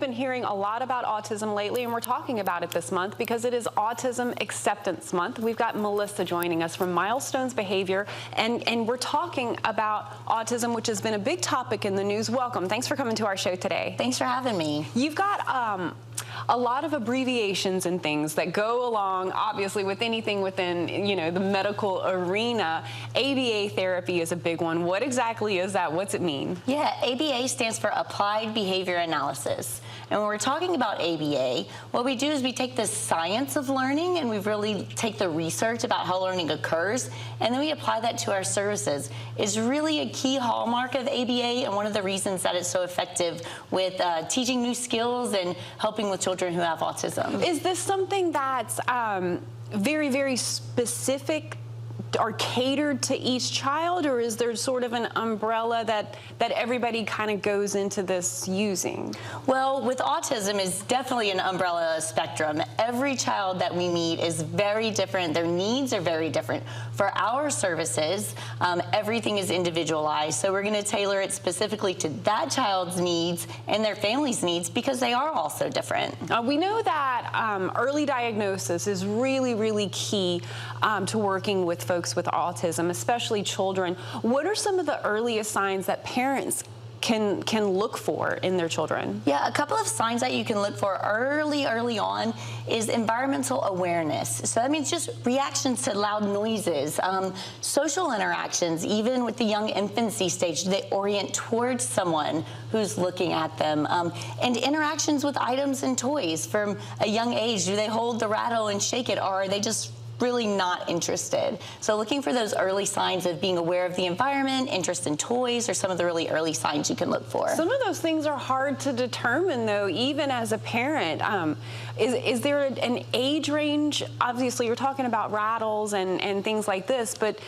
Been hearing a lot about autism lately, and we're talking about it this month because it is Autism Acceptance Month. We've got Melissa joining us from Milestones Behavior, and we're talking about autism, which has been a big topic in the news. Welcome. Thanks for coming to our show today. Thanks for having me. You've got a lot of abbreviations and things that go along, obviously, with anything within, the medical arena. ABA therapy is a big one. What exactly is that? What's it mean? Yeah, ABA stands for Applied Behavior Analysis. And when we're talking about ABA, what we do is we take the science of learning and we really take the research about how learning occurs, and then we apply that to our services. It's really a key hallmark of ABA and one of the reasons that it's so effective with teaching new skills and helping with children who have autism. Is this something that's very, very specific or catered to each child, or is there sort of an umbrella that everybody kind of goes into this using? Well, with autism, it's definitely an umbrella spectrum. Every child that we meet is very different. Their needs are very different. For our services, everything is individualized, so we're going to tailor it specifically to that child's needs and their family's needs because they are all so different. We know that early diagnosis is really, really key to working with folks with autism, especially children. What are some of the earliest signs that parents can look for in their children? Yeah, a couple of signs that you can look for early on is environmental awareness. So that means just reactions to loud noises, social interactions, even with the young infancy stage. Do they orient towards someone who's looking at them? And interactions with items and toys from a young age. Do they hold the rattle and shake it, or are they just really not interested? So looking for those early signs of being aware of the environment, interest in toys, or some of the really early signs you can look for. Some of those things are hard to determine, though, even as a parent. Is there an age range? Obviously, you're talking about rattles and things like this, but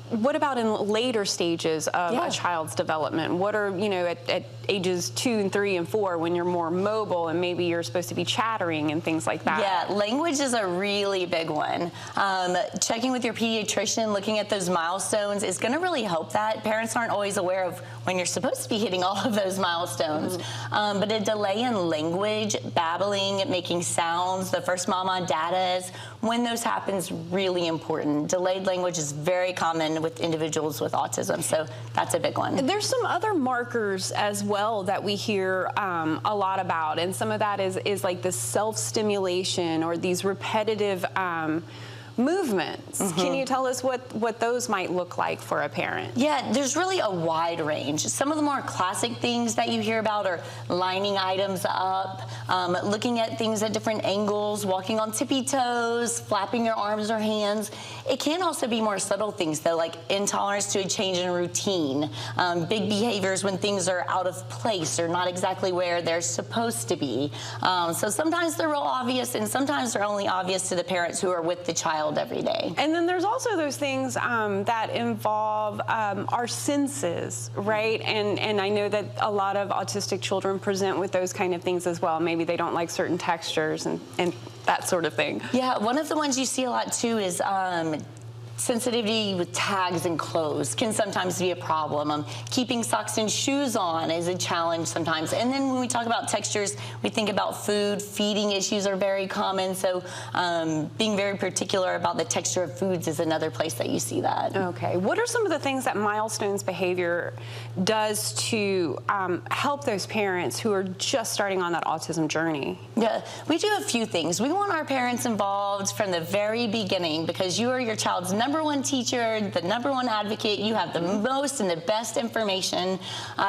what about in later stages of a child's development? What are, at ages 2 and 3 and 4 when you're more mobile and maybe you're supposed to be chattering and things like that? Yeah, language is a really big one. Checking with your pediatrician, looking at those milestones is going to really help that. Parents aren't always aware of when you're supposed to be hitting all of those milestones. But a delay in language, babbling, making sounds, the first mama, dadas, when those happens, really important. Delayed language is very common with individuals with autism, so that's a big one. There's some other markers as well that we hear a lot about, and some of that is like the self-stimulation or these repetitive movements. Can you tell us what those might look like for a parent? Yeah, there's really a wide range. Some of the more classic things that you hear about are lining items up, looking at things at different angles, walking on tippy toes, flapping your arms or hands. It can also be more subtle things, though, like intolerance to a change in routine, big behaviors when things are out of place or not exactly where they're supposed to be. So sometimes they're real obvious, and sometimes they're only obvious to the parents who are with the child every day. And then there's also those things that involve our senses, right? And I know that a lot of autistic children present with those kind of things as well. Maybe they don't like certain textures and that sort of thing. Yeah, one of the ones you see a lot too is sensitivity with tags and clothes can sometimes be a problem. Keeping socks and shoes on is a challenge sometimes. And then when we talk about textures, we think about food. Feeding issues are very common. So being very particular about the texture of foods is another place that you see that. Okay. What are some of the things that Milestones Behavior does to help those parents who are just starting on that autism journey? Yeah, we do a few things. We want our parents involved from the very beginning because you are your child's #1 teacher, the #1 advocate. You have the most and the best information.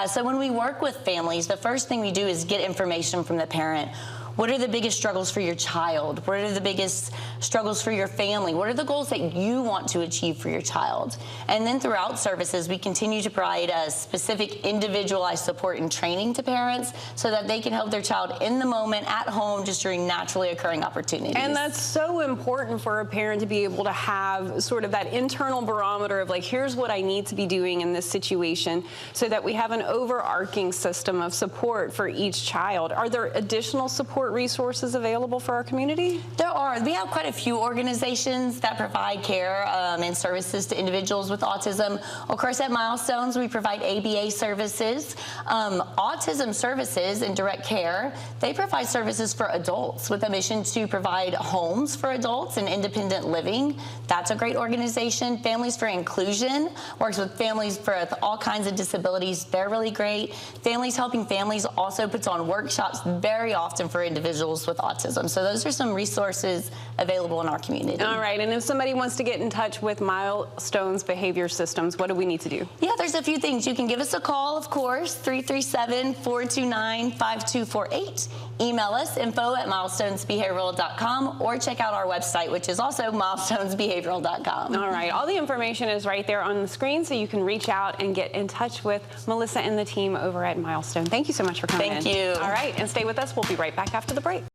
So when we work with families, the first thing we do is get information from the parent. What are the biggest struggles for your child? What are the biggest struggles for your family? What are the goals that you want to achieve for your child? And then throughout services, we continue to provide a specific individualized support and training to parents so that they can help their child in the moment, at home, just during naturally occurring opportunities. And that's so important for a parent to be able to have sort of that internal barometer of like, here's what I need to be doing in this situation so that we have an overarching system of support for each child. Are there additional support support resources available for our community? There are. We have quite a few organizations that provide care and services to individuals with autism. Of course, at Milestones, we provide ABA services. Autism Services and Direct Care, they provide services for adults with a mission to provide homes for adults and independent living. That's a great organization. Families for Inclusion works with families with all kinds of disabilities. They're really great. Families Helping Families also puts on workshops very often for individuals with autism. So those are some resources available in our community. All right, and if somebody wants to get in touch with Milestones Behavior Systems, what do we need to do? Yeah, there's a few things. You can give us a call, of course, 337-429-5248. Email us, info@milestonesbehavioral.com, or check out our website, which is also milestonesbehavioral.com. All right, all the information is right there on the screen, so you can reach out and get in touch with Melissa and the team over at Milestone. Thank you so much for coming in. Thank you. All right, and stay with us. We'll be right back after the break.